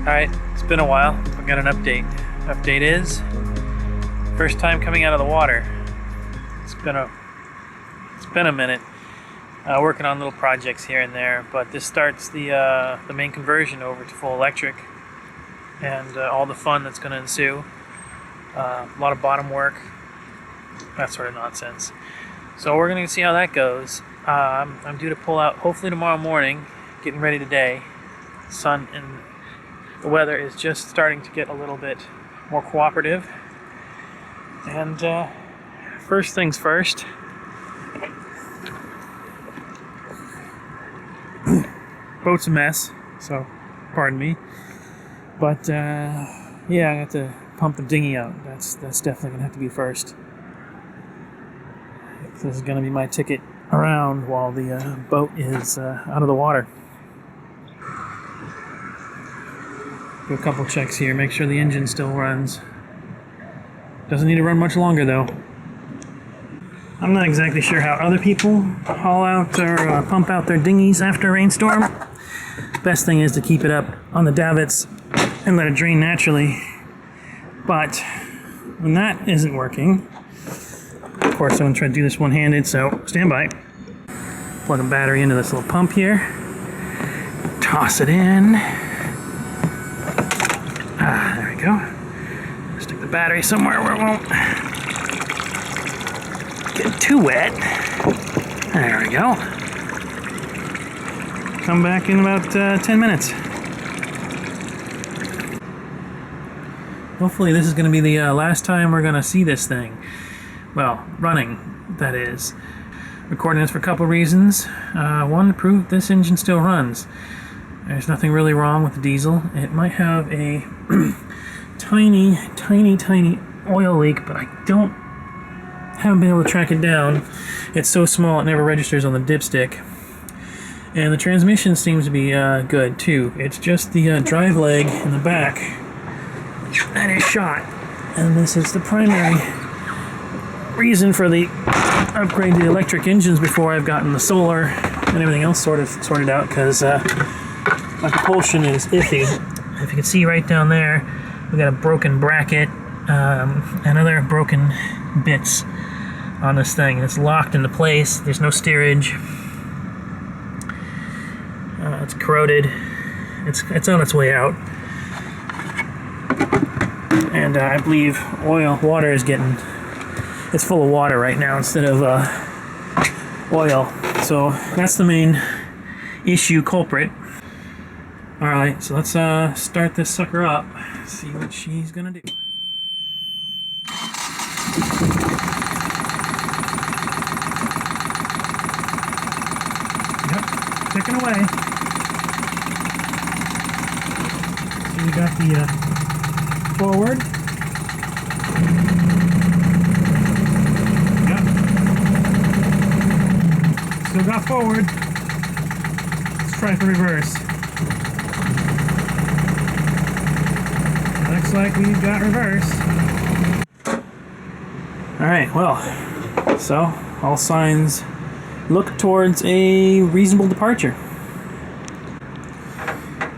Alright, it's been a while. I've got an update. Update is first time coming out of the water. It's been a minute. Working on little projects here and there, but this starts the main conversion over to full electric and all the fun that's going to ensue. A lot of bottom work, that sort of nonsense. So we're going to see how that goes. I'm due to pull out hopefully tomorrow morning, getting ready today. Sun and the weather is just starting to get a little bit more cooperative. And first things first, boat's a mess, so pardon me. But yeah, I have to pump the dinghy out. That's definitely gonna have to be first. This is gonna be my ticket around while the boat is out of the water. Do a couple checks here, make sure the engine still runs. Doesn't need to run much longer though. I'm not exactly sure how other people haul out or pump out their dinghies after a rainstorm. Best thing is to keep it up on the davits and let it drain naturally. But when that isn't working, of course I'm going to try to do this one-handed, so stand by. Plug a battery into this little pump here. Toss it in. There we go. Stick the battery somewhere where it won't get too wet. There we go. Come back in about 10 minutes. Hopefully this is going to be the last time we're going to see this thing. Well, running, that is. Recording this for a couple reasons. One, to prove this engine still runs. There's nothing really wrong with the diesel. It might have a tiny oil leak, but I haven't been able to track it down. It's so small it never registers on the dipstick. And the transmission seems to be good too. It's just the drive leg in the back that is shot. And this is the primary reason for the upgrade to the electric engines before I've gotten the solar and everything else sorted out, because my propulsion is iffy. If you can see right down there, we've got a broken bracket and other broken bits on this thing. It's locked into place. There's no steerage. It's corroded. It's on its way out. And I believe water is getting... It's full of water right now instead of oil. So that's the main issue culprit. Alright, so let's start this sucker up. See what she's gonna do. Yep, ticking away. So we got the forward. Still got forward. Let's try for reverse. Looks like we've got reverse. Alright, well, so all signs look towards a reasonable departure.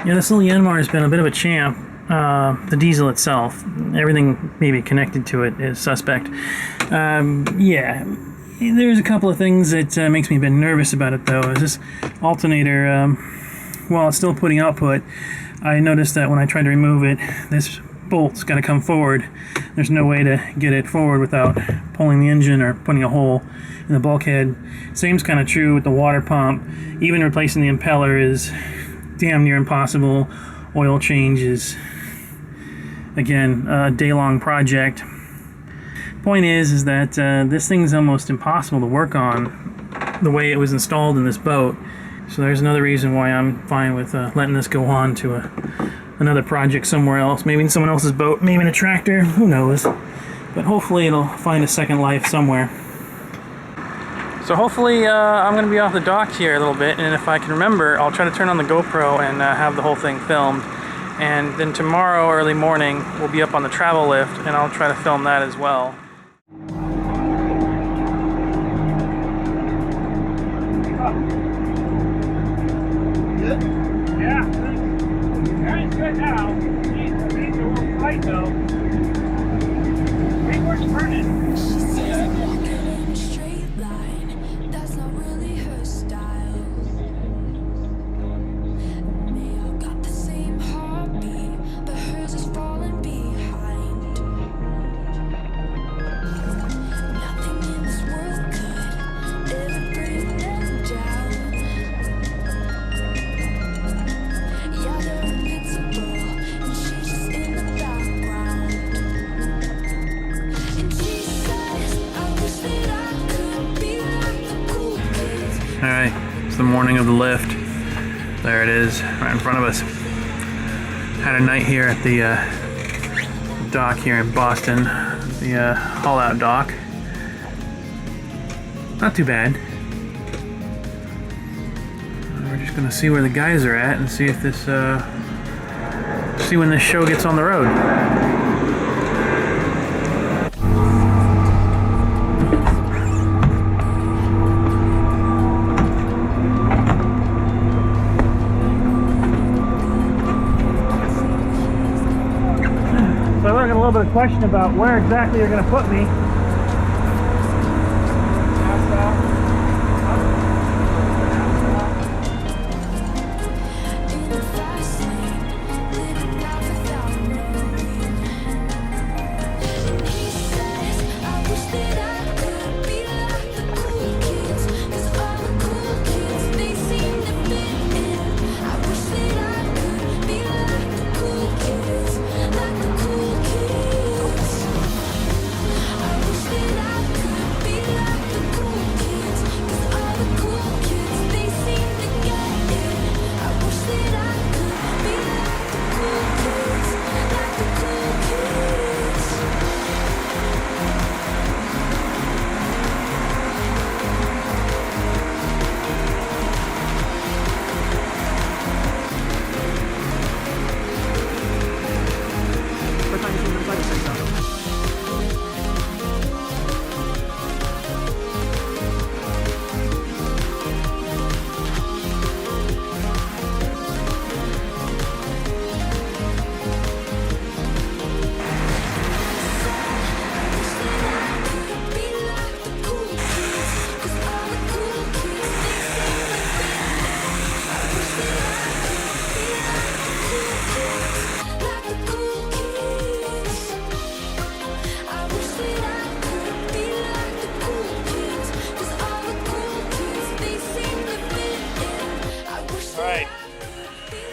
Yeah, this little Yanmar has been a bit of a champ. The diesel itself, everything maybe connected to it is suspect. Yeah. There's a couple of things that makes me a bit nervous about it though. Is this alternator, while it's still putting output, I noticed that when I tried to remove it, this bolt's got to come forward. There's no way to get it forward without pulling the engine or putting a hole in the bulkhead. Same's kind of true with the water pump. Even replacing the impeller is damn near impossible. Oil change is, again, a day-long project. Point is that this thing's almost impossible to work on the way it was installed in this boat. So there's another reason why I'm fine with letting this go on to another project somewhere else. Maybe in someone else's boat, maybe in a tractor, who knows. But hopefully it'll find a second life somewhere. So hopefully I'm going to be off the dock here a little bit, and if I can remember, I'll try to turn on the GoPro and have the whole thing filmed. And then tomorrow early morning we'll be up on the travel lift, and I'll try to film that as well. Good? Yeah. All right, good. good now. Jeez, the reeds are a little tight though. Paintwork's burning. Alright, it's the morning of the lift. There it is, right in front of us. Had a night here at the dock here in Boston, the haul-out dock. Not too bad. We're just gonna see where the guys are at and see if this, see when this show gets on the road. So I got a little bit of question about where exactly you're going to put me.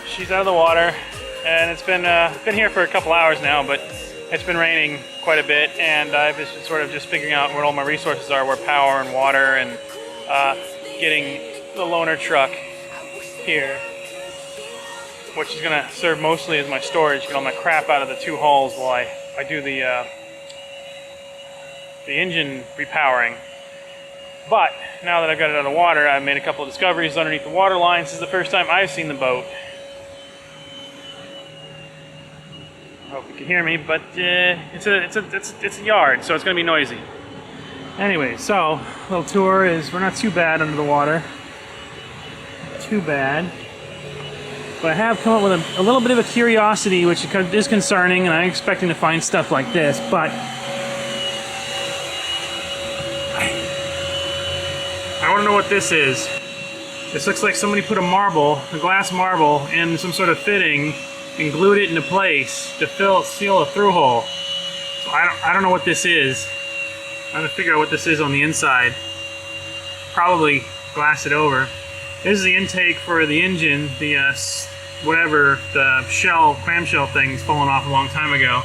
She's out of the water, and it's been here for a couple hours now, but it's been raining quite a bit, and I've been sort of just figuring out where all my resources are, where power and water, and getting the loaner truck here, which is going to serve mostly as my storage, get all my crap out of the two hulls while I do the engine repowering. But now that I've got it out of the water, I've made a couple of discoveries underneath the water line. This is the first time I've seen the boat. I hope you can hear me, but it's a yard, so it's going to be noisy. Anyway, so little tour is we're not too bad under the water. Too bad. But I have come up with a little bit of a curiosity, which is concerning, and I'm expecting to find stuff like this, but I want to know what this is. This looks like somebody put a glass marble, in some sort of fitting and glued it into place to seal a through hole. So I don't know what this is. I'm gonna figure out what this is on the inside. Probably glass it over. This is the intake for the engine. The whatever the clamshell thing's fallen off a long time ago.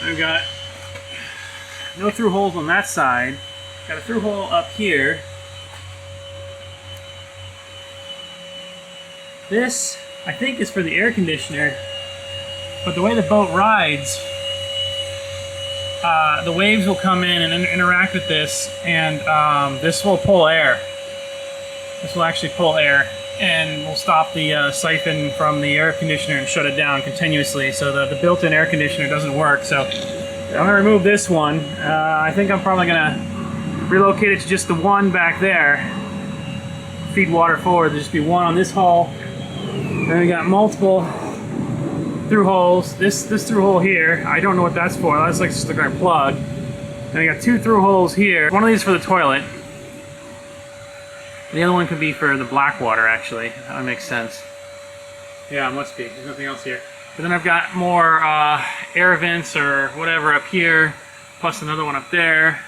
I've got no through holes on that side. Got a through hole up here. This, I think, is for the air conditioner, but the way the boat rides, the waves will come in and interact with this, and this will pull air. This will actually pull air, and will stop the siphon from the air conditioner and shut it down continuously, so the built-in air conditioner doesn't work. So I'm going to remove this one. I think I'm probably going to relocate it to just the one back there. Feed water forward. There'll just be one on this hull. Then we got multiple through holes. This through hole here, I don't know what that's for. That's like just like a plug. And I got 2 through holes here. One of these for the toilet. The other one could be for the black water, actually. That makes sense. Yeah, it must be. There's nothing else here. But then I've got more air vents or whatever up here, plus another one up there.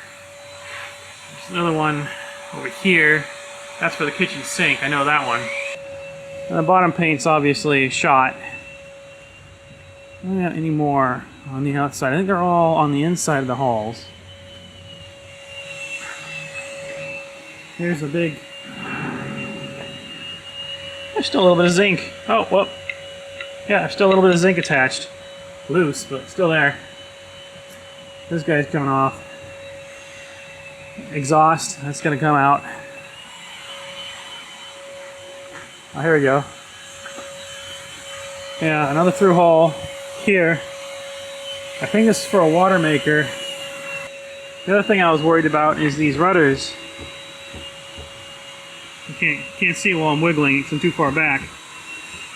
There's another one over here. That's for the kitchen sink. I know that one. And the bottom paint's obviously shot. I don't have any more on the outside. I think they're all on the inside of the halls. Here's the big... There's still a little bit of zinc. Oh, whoop. Yeah, there's still a little bit of zinc attached. Loose, but still there. This guy's coming off. Exhaust, that's gonna come out. Oh, here we go. Yeah, another through hole here. I think this is for a water maker. The other thing I was worried about is these rudders. You can't see while I'm wiggling because I'm too far back.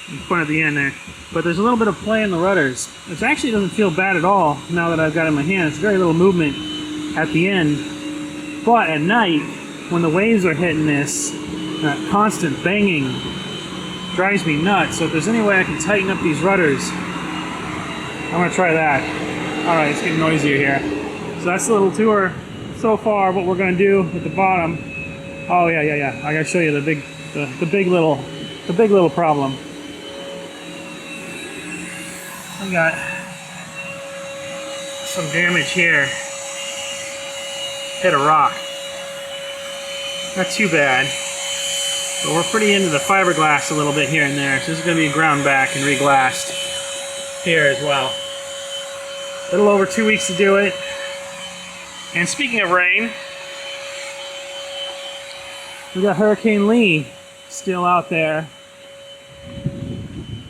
I'm pointing at the end there. But there's a little bit of play in the rudders. It actually doesn't feel bad at all now that I've got it in my hand. It's very little movement at the end. But at night, when the waves are hitting this, that constant banging drives me nuts. So if there's any way I can tighten up these rudders, I'm gonna try that. All right, it's getting noisier here. So that's the little tour so far. What we're gonna do at the bottom. Oh yeah. I gotta show you the big little problem. I got some damage here. Hit a rock. Not too bad. But we're pretty into the fiberglass a little bit here and there. So this is gonna be ground back and reglassed here as well. A little over 2 weeks to do it. And speaking of rain, we got Hurricane Lee still out there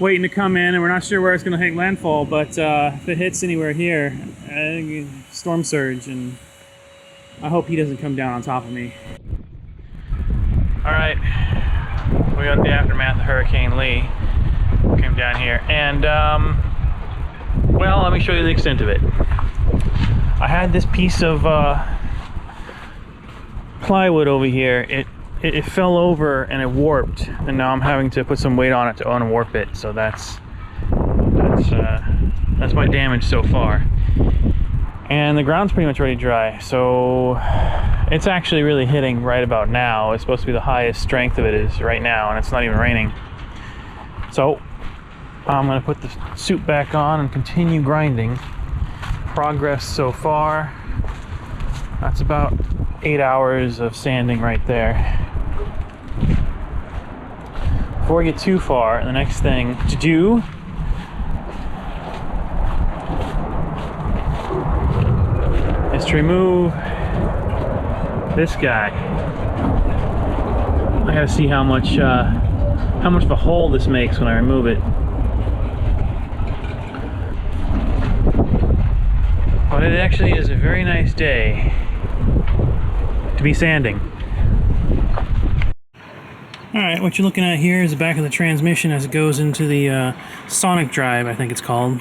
waiting to come in, and we're not sure where it's going to hit landfall, but if it hits anywhere here, I think storm surge, and I hope he doesn't come down on top of me. Alright, we got the aftermath of Hurricane Lee. Came down here, and well, let me show you the extent of it. I had this piece of plywood over here. It fell over and it warped, and now I'm having to put some weight on it to unwarp it. So that's my damage so far. And the ground's pretty much ready to dry, so it's actually really hitting right about now. It's supposed to be the highest strength of it is right now, and it's not even raining. So I'm gonna put the suit back on and continue grinding. Progress so far, that's about 8 hours of sanding right there. Before I get too far, the next thing to do is to remove this guy. I gotta see how much of a hole this makes when I remove it. But it actually is a very nice day to be sanding. Alright, what you're looking at here is the back of the transmission as it goes into the sonic drive, I think it's called.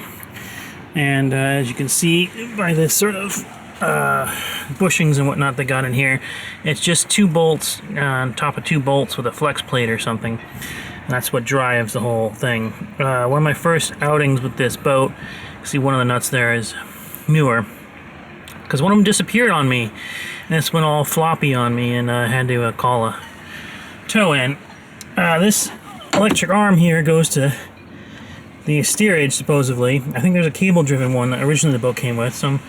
And as you can see by this sort of bushings and whatnot they got in here, it's just 2 bolts on top of 2 bolts with a flex plate or something. And that's what drives the whole thing. One of my first outings with this boat, see one of the nuts there is newer, because one of them disappeared on me, and this went all floppy on me, and I had to call a tow in. This electric arm here goes to the steerage, supposedly. I think there's a cable-driven one that originally the boat came with. Some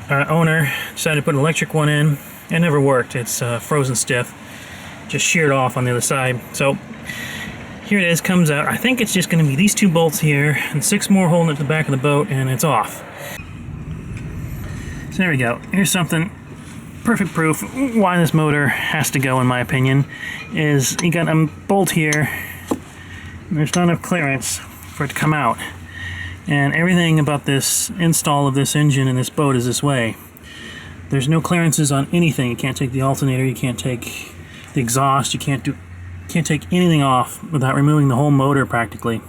owner decided to put an electric one in. It never worked. It's frozen stiff. Just sheared off on the other side. So here it is, comes out. I think it's just going to be these 2 bolts here and 6 more holding it to the back of the boat, and it's off. So there we go. Here's something perfect proof why this motor has to go, in my opinion, is you got a bolt here and there's not enough clearance for it to come out, and everything about this install of this engine in this boat is this way. There's no clearances on anything. You can't take the alternator, you can't take the exhaust, you can't take anything off without removing the whole motor practically.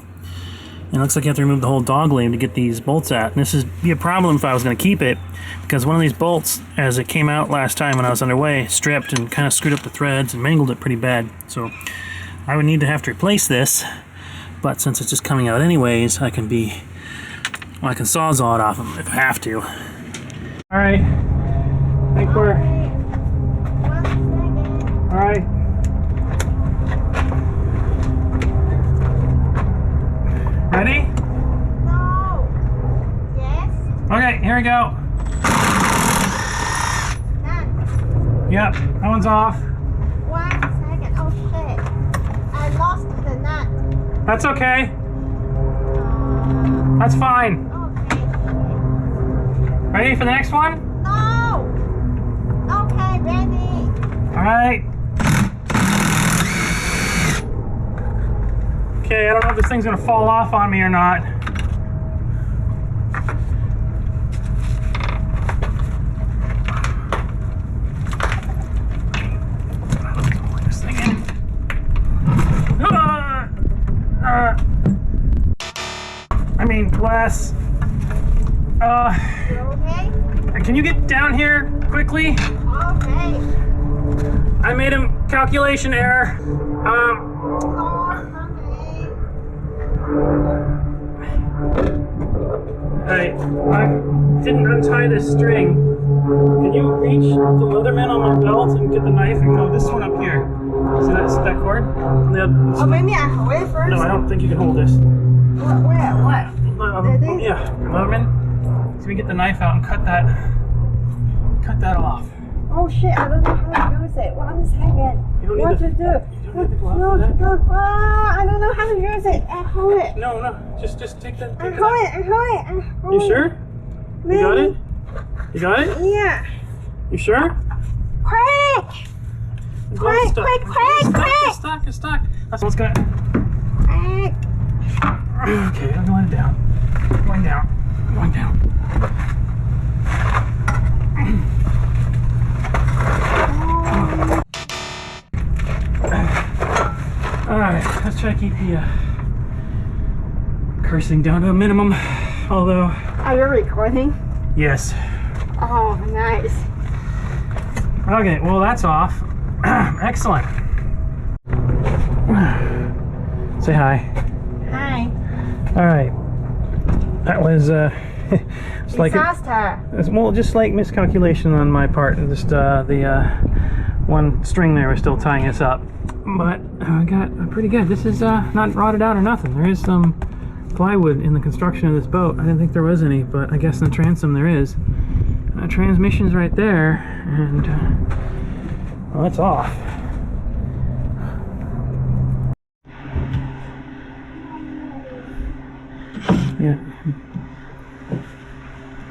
And it looks like you have to remove the whole dog leg to get these bolts out. And this would be a problem if I was going to keep it, because one of these bolts, as it came out last time when I was underway, stripped and kind of screwed up the threads and mangled it pretty bad. So I would need to have to replace this, but since it's just coming out anyways, I can sawzall it off if I have to. All right, I think we're... All right. Ready? No. Yes. Okay, here we go. None. Yep, that one's off. 1 second. Oh shit. I lost the nut. That's okay. That's fine. Okay. Ready for the next one? No. Okay, ready. All right. Okay, I don't know if this thing's gonna fall off on me or not. Pull this thing in. I mean, bless. You okay? Can you get down here quickly? Okay. I made a calculation error. I didn't untie this string. Can you reach the Leatherman on my belt and get the knife and go this one up here? See that cord? Oh, maybe I hold it first? No, I don't think you can hold this. Where? What? Yeah, Leatherman. So we get the knife out and cut that off. Oh shit, I don't know how to use it. 1 second. You don't need What to do? You don't need the glove No, for that. no. I don't know how to use it. I hold it. No, just take that. I hold it. You sure? Maybe. You got it? You got it? Yeah. You sure? Quick! The glove's stuck. Quick! It's stuck. That's what's gonna... Quick! Okay, I'm going down. Going down. Alright, let's try to keep the cursing down to a minimum. Although... Are you recording? Yes. Oh, nice. Okay, well that's off. Excellent. Say hi. Hi. Alright. That was it's like just slight miscalculation on my part. Just the one string there was still tying us up. But I got pretty good. This is not rotted out or nothing. There is some plywood in the construction of this boat. I didn't think there was any, but I guess in the transom there is. Transmission's right there, and well, that's off. Yeah.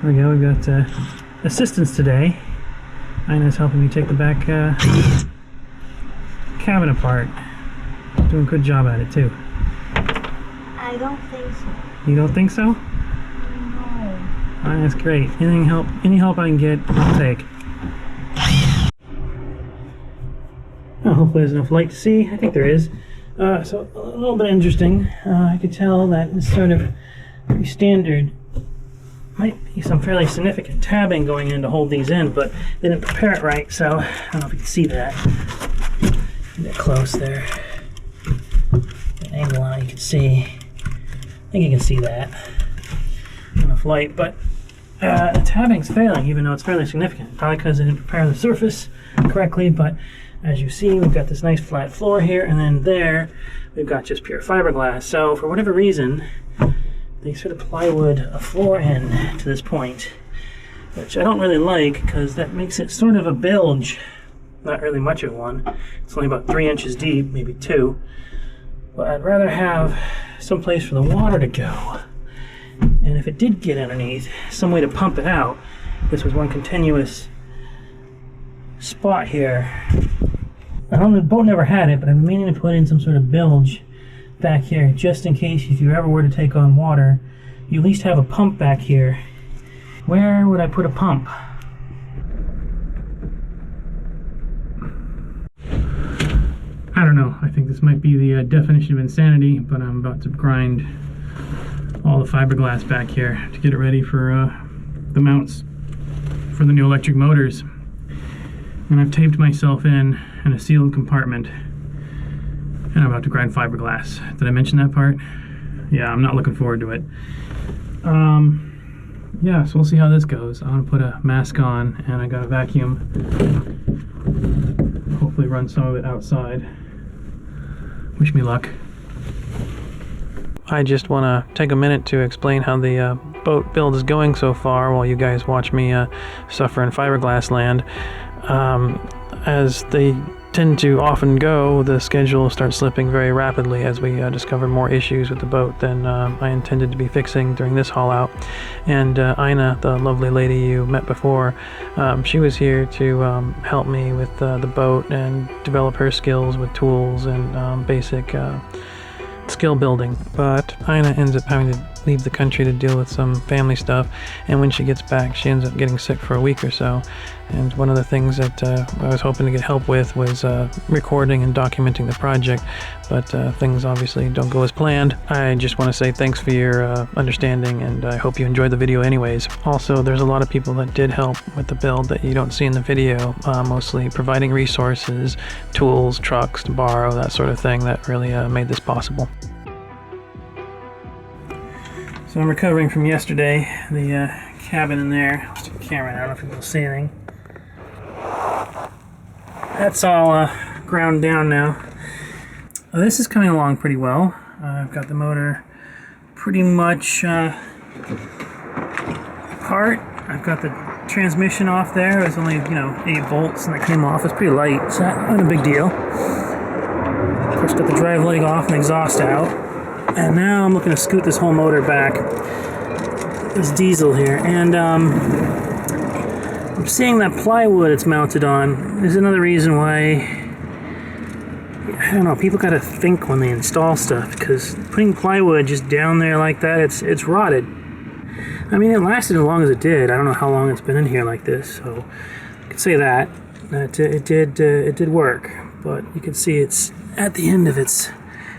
There we go. We've got assistance today. Ina's helping me take the back cabin apart. Doing a good job at it too. I don't think so. You don't think so? No. Oh, that's great. Any help I can get, I'll take. Well, hopefully there's enough light to see. I think there is. So a little bit interesting. I could tell that this sort of pretty standard might be some fairly significant tabbing going in to hold these in, but they didn't prepare it right, so I don't know if you can see that. Get close there. Get an angle on it, you can see. I think you can see that. Enough light, but the tabbing's failing, even though it's fairly significant. Probably because they didn't prepare the surface correctly, but as you see, we've got this nice flat floor here, and then there, we've got just pure fiberglass. So for whatever reason, they sort of plywood a floor in to this point, which I don't really like because that makes it sort of a bilge. Not really much of one. It's only about 3 inches deep, maybe 2. But I'd rather have some place for the water to go. And if it did get underneath, some way to pump it out. This was one continuous spot here. The boat never had it, but I'm meaning to put in some sort of bilge back here, just in case if you ever were to take on water, you at least have a pump back here. Where would I put a pump? I don't know. I think this might be the definition of insanity, but I'm about to grind all the fiberglass back here to get it ready for the mounts for the new electric motors. And I've taped myself in a sealed compartment, and I'm about to grind fiberglass. Did I mention that part? Yeah, I'm not looking forward to it. Yeah, so we'll see how this goes. I'm gonna put a mask on, and I got a vacuum. Hopefully run some of it outside. Wish me luck. I just want to take a minute to explain how the boat build is going so far while you guys watch me suffer in fiberglass land. As they tend to often go, the schedule starts slipping very rapidly as we discover more issues with the boat than I intended to be fixing during this haul out. And Ina, the lovely lady you met before, she was here to help me with the boat and develop her skills with tools and basic skill building. But Ina ends up having to leave the country to deal with some family stuff, and when she gets back she ends up getting sick for a week or so. And one of the things that I was hoping to get help with was recording and documenting the project, but things obviously don't go as planned. I just want to say thanks for your understanding, and I hope you enjoyed the video anyways. Also, there's a lot of people that did help with the build that you don't see in the video, mostly providing resources, tools, trucks to borrow, that sort of thing that really made this possible. So I'm recovering from yesterday, the cabin in there. Let's take the camera in. I don't know if you can see anything. That's all ground down now. This is coming along pretty well. I've got the motor pretty much apart. I've got the transmission off there. It was only, 8 volts and it came off. It's pretty light, so not a big deal. Of course, got the drive leg off and exhaust out. And now I'm looking to scoot this whole motor back, this diesel here, and I'm seeing that plywood it's mounted on. There's another reason why, I don't know, people gotta think when they install stuff, because putting plywood just down there like that, it's rotted. I mean, it lasted as long as it did. I don't know how long it's been in here like this, so I could say that it did work, but you can see it's at the end of its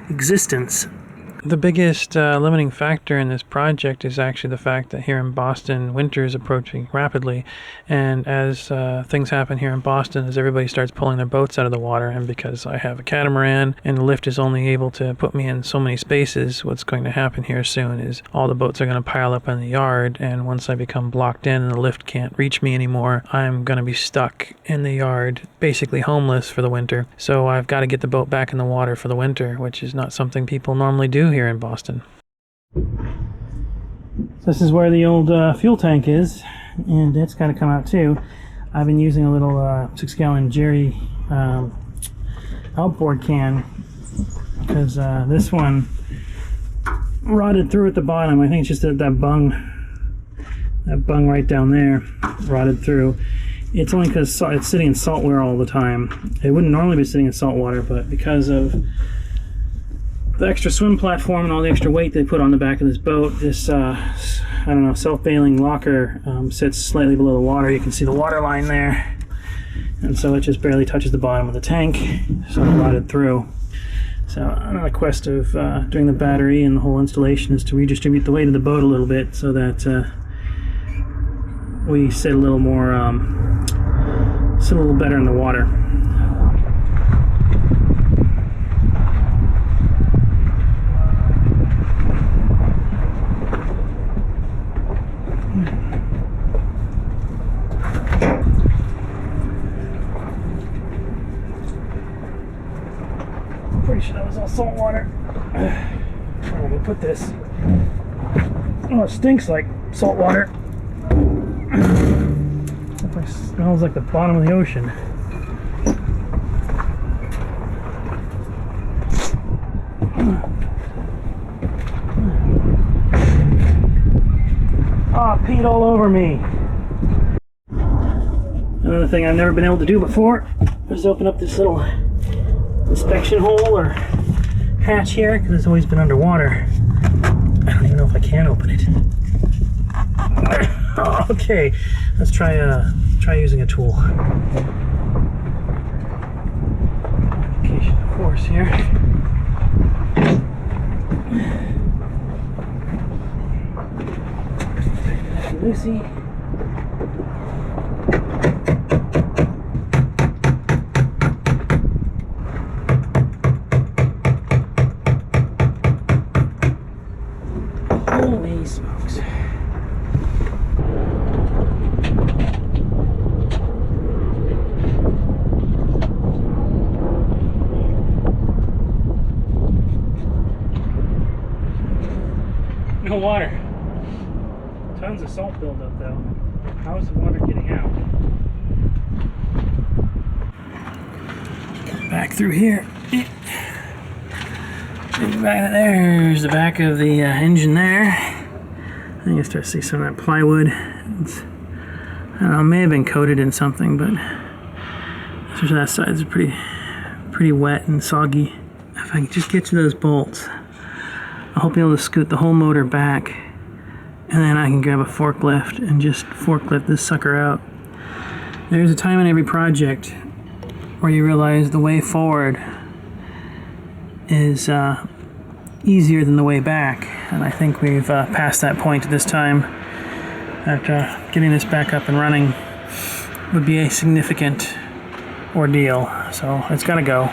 existence. The biggest limiting factor in this project is actually the fact that here in Boston, winter is approaching rapidly, and as things happen here in Boston, as everybody starts pulling their boats out of the water, and because I have a catamaran and the lift is only able to put me in so many spaces, what's going to happen here soon is all the boats are going to pile up in the yard, and once I become blocked in and the lift can't reach me anymore, I'm going to be stuck in the yard, basically homeless for the winter. So I've got to get the boat back in the water for the winter, which is not something people normally do here in Boston. This is where the old fuel tank is, and it's got to come out too. I've been using a little 6-gallon Jerry outboard can because this one rotted through at the bottom. I think it's just that bung right down there rotted through. It's only because it's sitting in salt water all the time. It wouldn't normally be sitting in salt water, but because of the extra swim platform and all the extra weight they put on the back of this boat, this self-bailing locker sits slightly below the water. You can see the water line there, and so it just barely touches the bottom of the tank, so it rotted through. So another quest of doing the battery and the whole installation is to redistribute the weight of the boat a little bit so that we sit a little better in the water. Pretty sure that was all salt water. Where am I gonna put this? Oh, it stinks like salt water. It smells like the bottom of the ocean. Ah, peed all over me. Another thing I've never been able to do before is open up this little inspection hole or hatch here because it's always been underwater. I don't even know if I can open it. Okay, let's try using a tool. Application of force here. loosey. Holy smokes. No water. Tons of salt buildup though. How is the water getting out? Back through here. There's the back of the engine there. I think you start to see some of that plywood. It's, I don't know, it may have been coated in something, but especially that side is pretty wet and soggy. If I can just get to those bolts, I hope you'll be able to scoot the whole motor back, and then I can grab a forklift and just forklift this sucker out. There's a time in every project where you realize the way forward is easier than the way back, and I think we've passed that point this time. That getting this back up and running would be a significant ordeal, so it's got to go.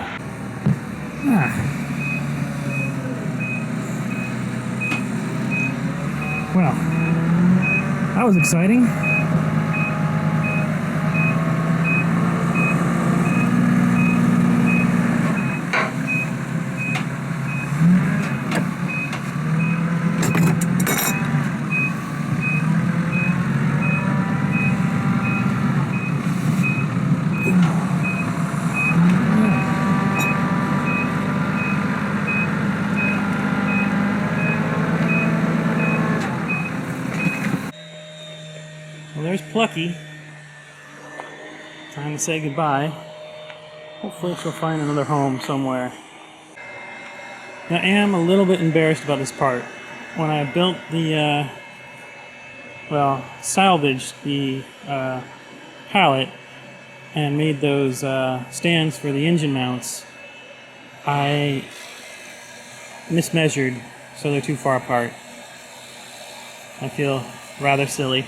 Well, that was exciting. Well, there's Plucky. Time to say goodbye. Hopefully she'll find another home somewhere. Now, I am a little bit embarrassed about this part. When I built the, salvaged the pallet and made those stands for the engine mounts, I mismeasured, so they're too far apart. I feel rather silly.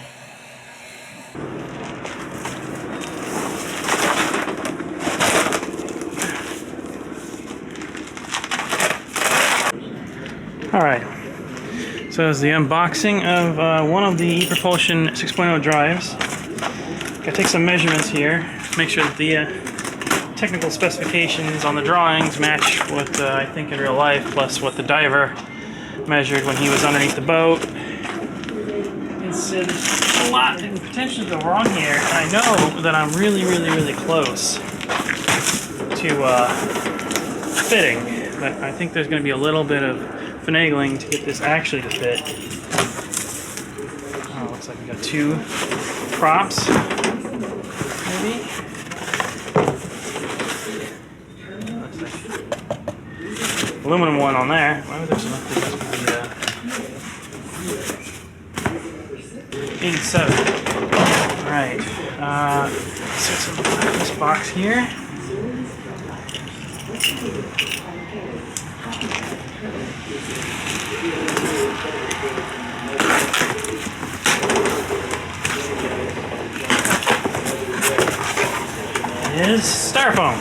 Alright, so it's the unboxing of one of the ePropulsion 6.0 drives. Gotta take some measurements here, make sure that the technical specifications on the drawings match what I think in real life, plus what the diver measured when he was underneath the boat. There's a lot that can potentially go wrong here, and I know that I'm really close to fitting, but I think there's going to be a little bit of finagling to get this actually to fit. Oh, looks like we got two props, maybe. Looks like aluminum one on there. Why would there's enough to be 87. All right. So let's this box here. Is styrofoam.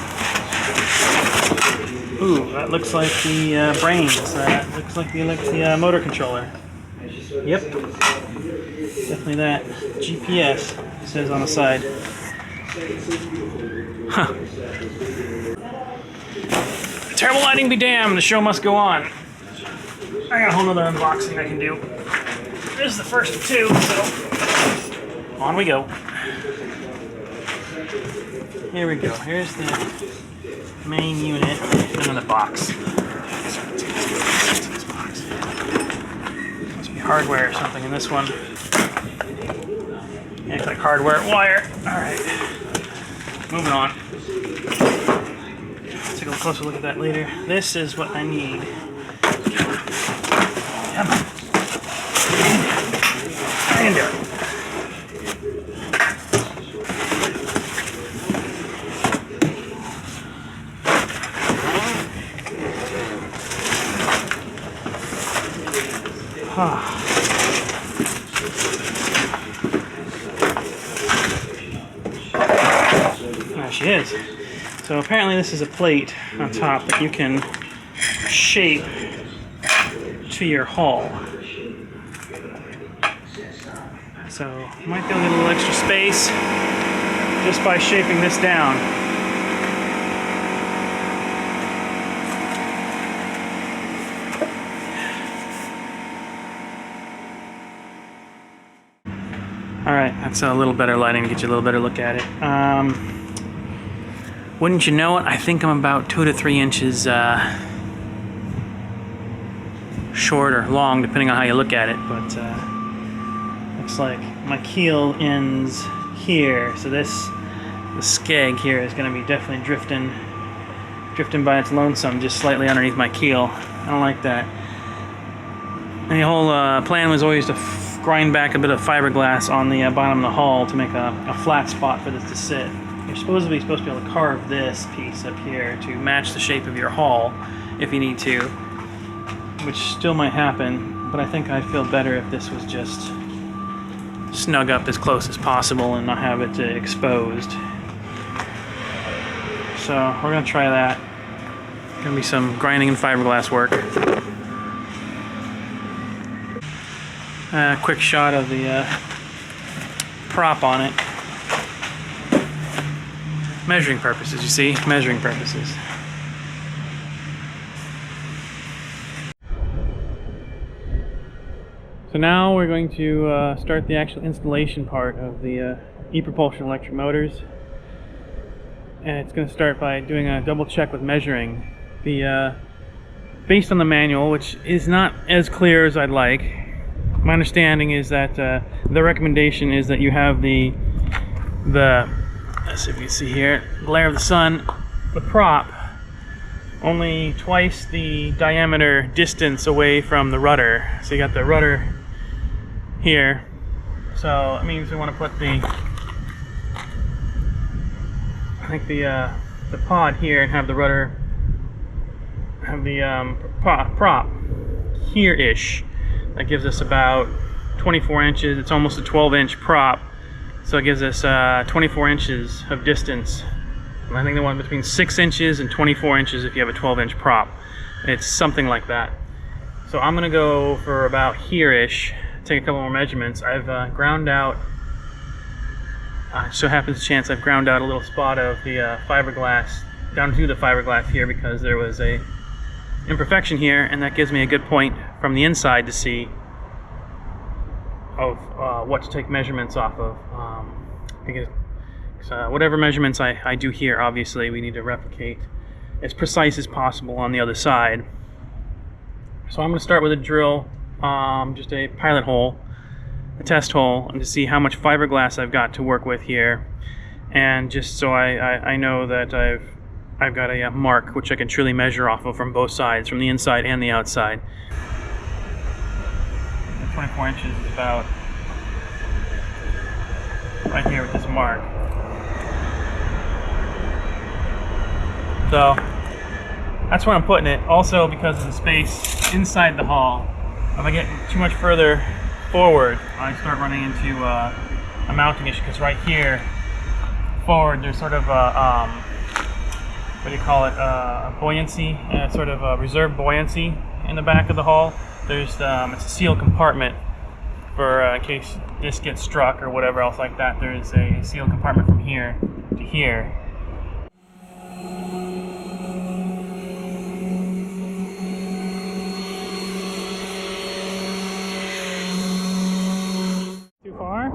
Ooh, that looks like the brains. That looks like the motor controller. Yep, definitely that. GPS it says on the side. Huh. Terrible lighting be damned. The show must go on. I got a whole nother unboxing I can do. This is the first of two, so on we go. Here we go. Here's the main unit and then the box. Must be hardware or something in this one. Yeah, it's like hardware wire. Alright. Moving on. Let's take a closer look at that later. This is what I need. Come on. I can do it. she is. So apparently this is a plate on top that you can shape to your hull. So you might be able to get a little extra space just by shaping this down. Alright, that's a little better lighting to get you a little better look at it. Wouldn't you know it, I think I'm about 2 to 3 inches short or long, depending on how you look at it, but looks like my keel ends here, so the skeg here is going to be definitely drifting by its lonesome, just slightly underneath my keel. I don't like that. And the whole plan was always to grind back a bit of fiberglass on the bottom of the hull to make a flat spot for this to sit. You're supposed to be able to carve this piece up here to match the shape of your hull if you need to, which still might happen, but I think I'd feel better if this was just snug up as close as possible and not have it exposed. So we're going to try that. Going to be some grinding and fiberglass work. Quick shot of the prop on it. Measuring purposes, you see? Measuring purposes. So now we're going to start the actual installation part of the ePropulsion electric motors. And it's going to start by doing a double check with measuring. Based on the manual, which is not as clear as I'd like, my understanding is that the recommendation is that you have the let's see if you see here, glare of the sun, the prop only twice the diameter distance away from the rudder. So you got the rudder here, so it means we want to put the pod here and have the rudder, have the prop here-ish. That gives us about 24 inches. It's almost a 12-inch prop, so it gives us 24 inches of distance. And I think the one between 6 inches and 24 inches if you have a 12-inch prop. It's something like that. So I'm going to go for about here-ish, take a couple more measurements. I've ground out, so happens a chance I've ground out a little spot of the fiberglass down to the fiberglass here because there was a imperfection here, and that gives me a good point from the inside to see of what to take measurements off of, because whatever measurements I do here, obviously we need to replicate as precise as possible on the other side. So I'm going to start with a drill, just a pilot hole, a test hole, and to see how much fiberglass I've got to work with here, and just so I know that I've got a mark which I can truly measure off of from both sides, from the inside and the outside. 24 inches is about right here with this mark. So that's where I'm putting it. Also, because of the space inside the hull, if I get too much further forward, I start running into a mounting issue, because right here forward there's sort of a what do you call it, a buoyancy, sort of a reserve buoyancy in the back of the hull. There's it's a sealed compartment for in case this gets struck or whatever else like that. There's a sealed compartment from here to here. Too far?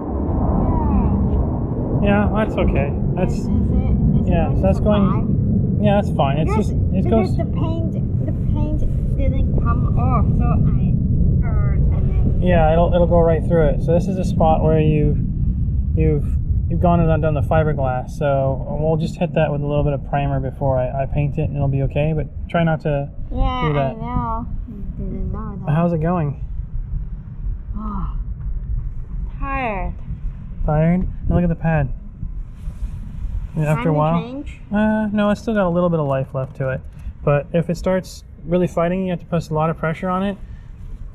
Yeah, that's okay. That's Is it yeah. So that's going. Yeah, that's fine. It's just it goes. The paint didn't come off, so I heard, and then Yeah, it'll go right through it. So this is a spot where you've gone and undone the fiberglass. So we'll just hit that with a little bit of primer before I paint it, and it'll be okay. But try not to do that. I know. Didn't know that. How's it going? Oh, tired. Tired? Now look at the pad. After a while. Change? No, it's still got a little bit of life left to it. But if it starts really fighting, you have to put a lot of pressure on it.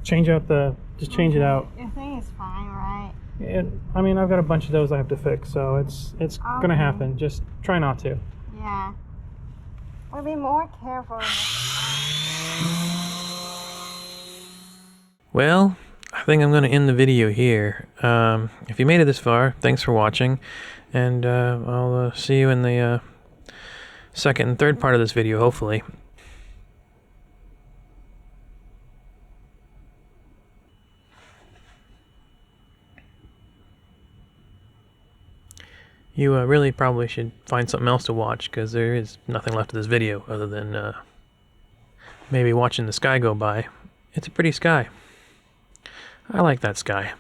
Just change it out. You think it's fine, right? I mean, I've got a bunch of those I have to fix, so it's gonna happen. Just try not to. Yeah. We'll be more careful. Well, I think I'm going to end the video here. If you made it this far, thanks for watching, and I'll see you in the second and third part of this video, hopefully. You really probably should find something else to watch, because there is nothing left of this video other than maybe watching the sky go by. It's a pretty sky. I like that sky.